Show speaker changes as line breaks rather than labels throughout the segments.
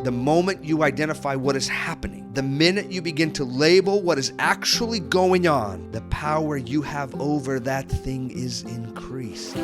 The moment you identify what is happening, the minute you begin to label what is actually going on, the power you have over that thing is increased.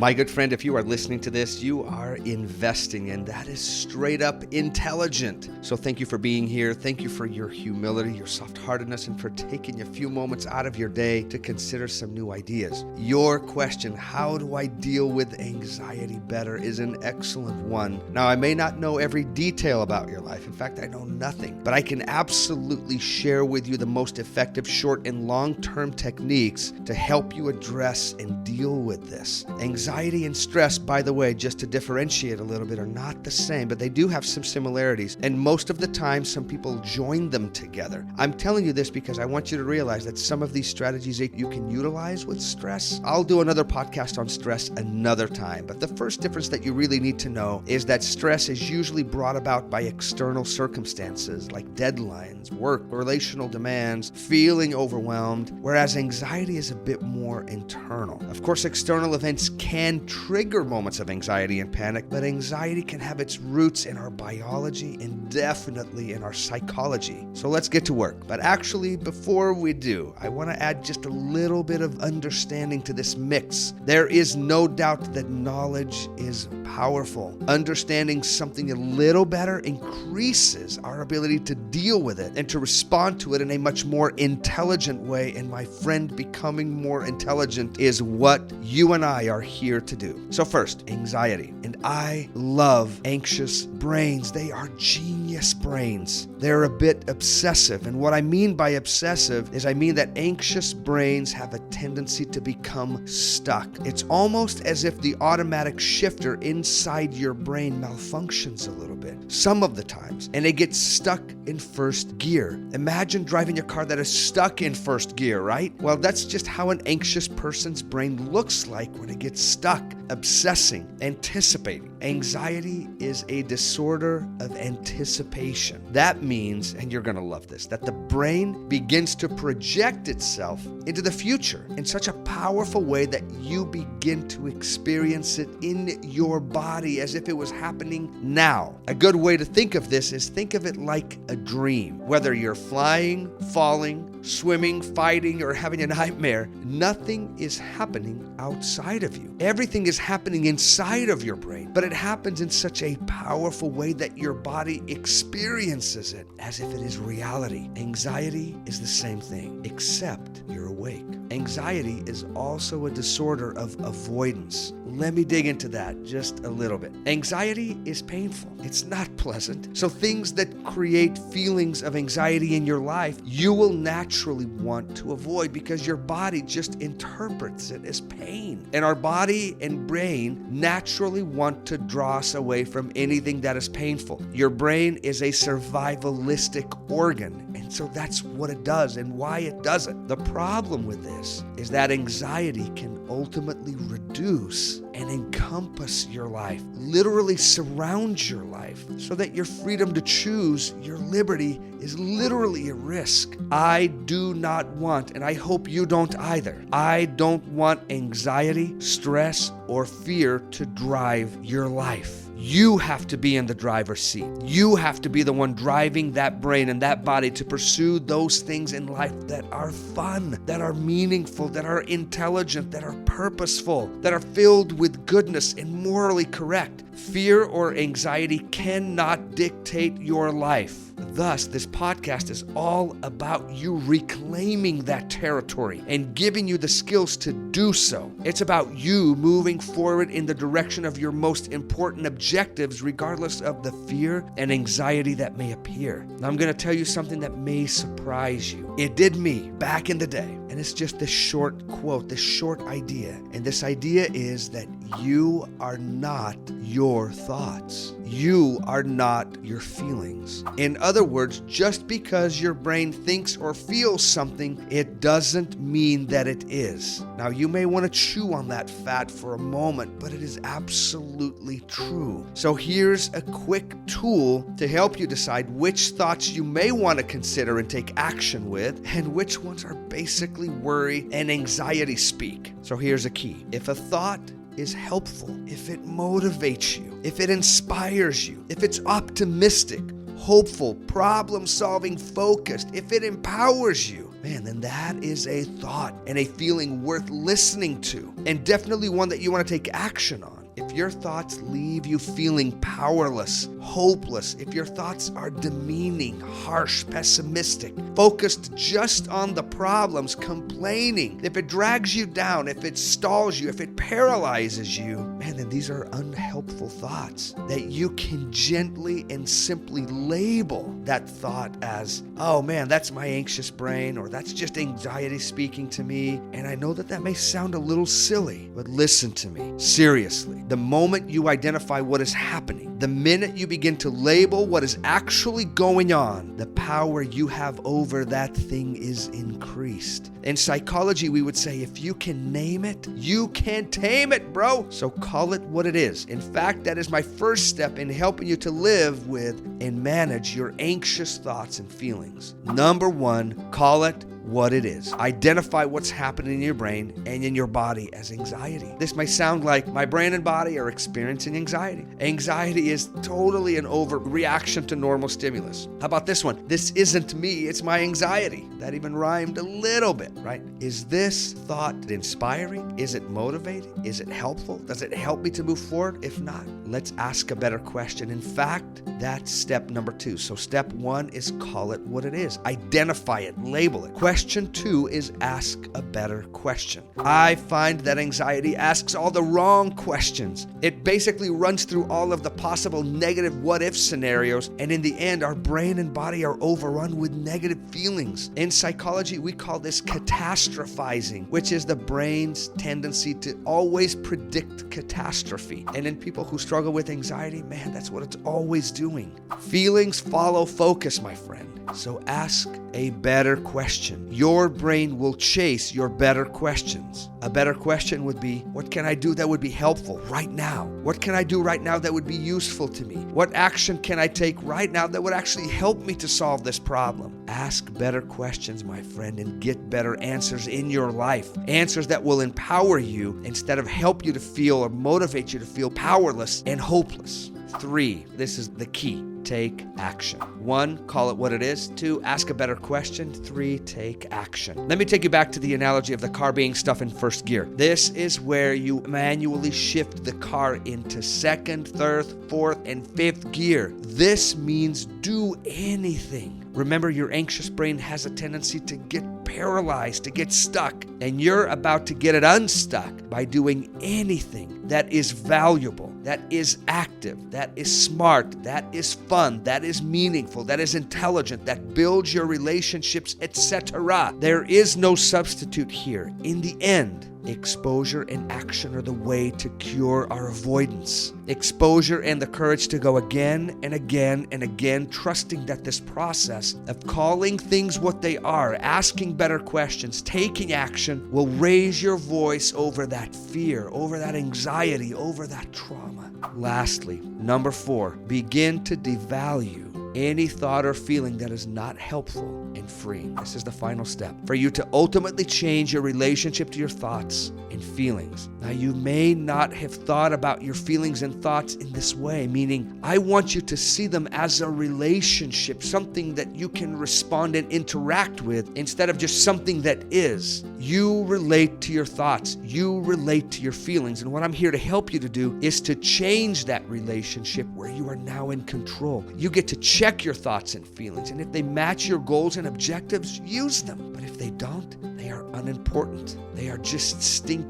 My good friend, if you are listening to this, you are investing, and that is straight up intelligent. So thank you for being here. Thank you for your humility, your soft-heartedness, and for taking a few moments out of your day to consider some new ideas. Your question, how do I deal with anxiety better, is an excellent one. Now, I may not know every detail about your life. In fact, I know nothing, but I can absolutely share with you the most effective short and long-term techniques to help you address and deal with this. Anxiety and stress, by the way, just to differentiate a little bit, are not the same, but they do have some similarities. And most of the time, some people join them together. I'm telling you this because I want you to realize that some of these strategies that you can utilize with stress, I'll do another podcast on stress another time. But the first difference that you really need to know is that stress is usually brought about by external circumstances like deadlines, work, relational demands, feeling overwhelmed, whereas anxiety is a bit more internal. Of course, external events can trigger moments of anxiety and panic, but anxiety can have its roots in our biology and definitely in our psychology. So let's get to work. But actually, before we do, I want to add just a little bit of understanding to this mix. There is no doubt that knowledge is powerful. Understanding something a little better increases our ability to deal with it and to respond to it in a much more intelligent way. And my friend, becoming more intelligent is what you and I are here to do. So first, anxiety. And I love anxious brains. They are genius brains. They're a bit obsessive. And what I mean by obsessive is I mean that anxious brains have a tendency to become stuck. It's almost as if the automatic shifter inside your brain malfunctions a little bit, some of the times, and it gets stuck in first gear. Imagine driving a car that is stuck in first gear, right? Well, that's just how an anxious person's brain looks like when it gets stuck, obsessing, anticipating. Anxiety is a disorder of anticipation. That means, and you're going to love this, that the brain begins to project itself into the future in such a powerful way that you begin to experience it in your body as if it was happening now. A good way to think of this is think of it like a dream. Whether you're flying, falling, swimming, fighting, or having a nightmare, nothing is happening outside of you. Everything is happening inside of your brain, but it happens in such a powerful way that your body experiences it as if it is reality. Anxiety is the same thing, except you're awake. Anxiety is also a disorder of avoidance. Let me dig into that just a little bit. Anxiety is painful. It's not pleasant. So things that create feelings of anxiety in your life, you will naturally want to avoid because your body just interprets it as pain. And our body and brain naturally want to draw us away from anything that is painful. Your brain is a survivalistic organ, and so that's what it does and why it does it. The problem with this is that anxiety can ultimately reduce and encompass your life, literally surround your life, so that your freedom to choose, your liberty, is literally at risk. I do not want, and I hope you don't either, I don't want anxiety, stress, or fear to drive your life. You have to be in the driver's seat. You have to be the one driving that brain and that body to pursue those things in life that are fun, that are meaningful, that are intelligent, that are purposeful, that are filled with goodness and morally correct. Fear or anxiety cannot dictate your life. Thus, this podcast is all about you reclaiming that territory and giving you the skills to do so. It's about you moving forward in the direction of your most important objectives, regardless of the fear and anxiety that may appear. Now, I'm going to tell you something that may surprise you. It did me back in the day. And it's just this short quote, this short idea. And this idea is that you are not your thoughts. You are not your feelings. In other words, just because your brain thinks or feels something, it doesn't mean that it is. Now, you may want to chew on that fact for a moment, but it is absolutely true. So here's a quick tool to help you decide which thoughts you may want to consider and take action with, and which ones are basically worry and anxiety speak. So here's a key. If a thought is helpful, if it motivates you, if it inspires you, if it's optimistic, hopeful, problem-solving focused, if it empowers you, man, then that is a thought and a feeling worth listening to, and definitely one that you want to take action on. If your thoughts leave you feeling powerless, hopeless, if your thoughts are demeaning, harsh, pessimistic, focused just on the problems, complaining, if it drags you down, if it stalls you, if it paralyzes you, man, then these are unhelpful thoughts that you can gently and simply label that thought as, oh man, that's my anxious brain, or that's just anxiety speaking to me. And I know that that may sound a little silly, but listen to me, seriously. The moment you identify what is happening, the minute you begin to label what is actually going on, the power you have over that thing is increased. In psychology, we would say if you can name it, you can tame it, bro. So call it what it is. In fact, that is my first step in helping you to live with and manage your anxious thoughts and feelings. Number one, call it what it is. Identify what's happening in your brain and in your body as anxiety. This may sound like my brain and body are experiencing anxiety. Anxiety is totally an overreaction to normal stimulus. How about this one? This isn't me, it's my anxiety. That even rhymed a little bit, right? Is this thought inspiring? Is it motivating? Is it helpful? Does it help me to move forward? If not, let's ask a better question. In fact, that's step number 2. So step 1 is call it what it is. Identify it, label it. Question 2 is ask a better question. I find that anxiety asks all the wrong questions. It basically runs through all of the possible negative what-if scenarios, and in the end, our brain and body are overrun with negative feelings. In psychology, we call this catastrophizing, which is the brain's tendency to always predict catastrophe. And in people who struggle with anxiety, man, that's what it's always doing. Feelings follow focus, my friend. So ask a better question. Your brain will chase your better questions. A better question would be, what can I do that would be helpful right now? What can I do right now that would be useful to me? What action can I take right now that would actually help me to solve this problem? Ask better questions, my friend, and get better answers in your life. Answers that will empower you instead of help you to feel or motivate you to feel powerless and hopeless. 3, this is the key. Take action. 1, call it what it is. 2, ask a better question. 3, take action. Let me take you back to the analogy of the car being stuck in first gear. This is where you manually shift the car into second, third, fourth, and fifth gear. This means do anything. Remember, your anxious brain has a tendency to get paralyzed, to get stuck, and you're about to get it unstuck by doing anything that is valuable, that is active, that is smart, that is fun, that is meaningful, that is intelligent, that builds your relationships, etc. There is no substitute here. In the end, exposure and action are the way to cure our avoidance. Exposure and the courage to go again and again and again, trusting that this process of calling things what they are, asking better questions, taking action will raise your voice over that fear, over that anxiety, over that trauma. Lastly, number 4, begin to devalue any thought or feeling that is not helpful and freeing. This is the final step for you to ultimately change your relationship to your thoughts and feelings. Now, you may not have thought about your feelings and thoughts in this way, meaning I want you to see them as a relationship, something that you can respond and interact with instead of just something that is. You relate to your thoughts. You relate to your feelings. And what I'm here to help you to do is to change that relationship where you are now in control. You get to check your thoughts and feelings. And if they match your goals and objectives, use them. But if they don't, they are unimportant. They are just stinking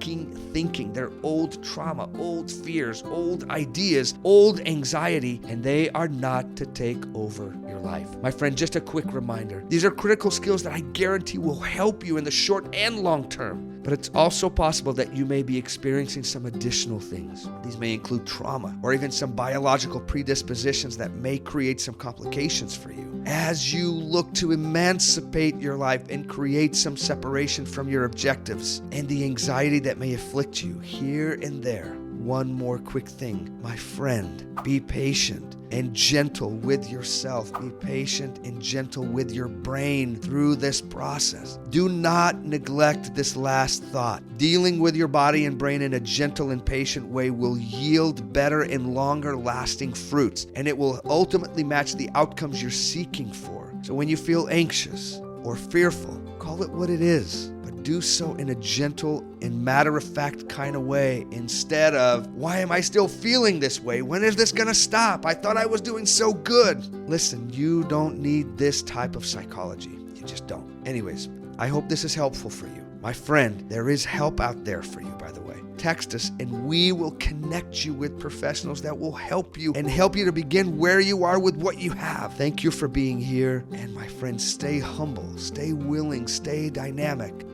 thinking. They're old trauma, old fears, old ideas, old anxiety, and they are not to take over your life. My friend, just a quick reminder. These are critical skills that I guarantee will help you in the short and long term. But it's also possible that you may be experiencing some additional things. These may include trauma or even some biological predispositions that may create some complications for you. As you look to emancipate your life and create some separation from your objectives and the anxiety that may afflict you here and there, one more quick thing, my friend, be patient and gentle with yourself. Be patient and gentle with your brain through this process. Do not neglect this last thought. Dealing with your body and brain in a gentle and patient way will yield better and longer lasting fruits, and it will ultimately match the outcomes you're seeking for. So when you feel anxious or fearful, call it what it is. Do so in a gentle and matter-of-fact kind of way instead of, why am I still feeling this way? When is this going to stop? I thought I was doing so good. Listen, you don't need this type of psychology. You just don't. Anyways, I hope this is helpful for you. My friend, there is help out there for you, by the way. Text us and we will connect you with professionals that will help you and help you to begin where you are with what you have. Thank you for being here. And my friend, stay humble, stay willing, stay dynamic.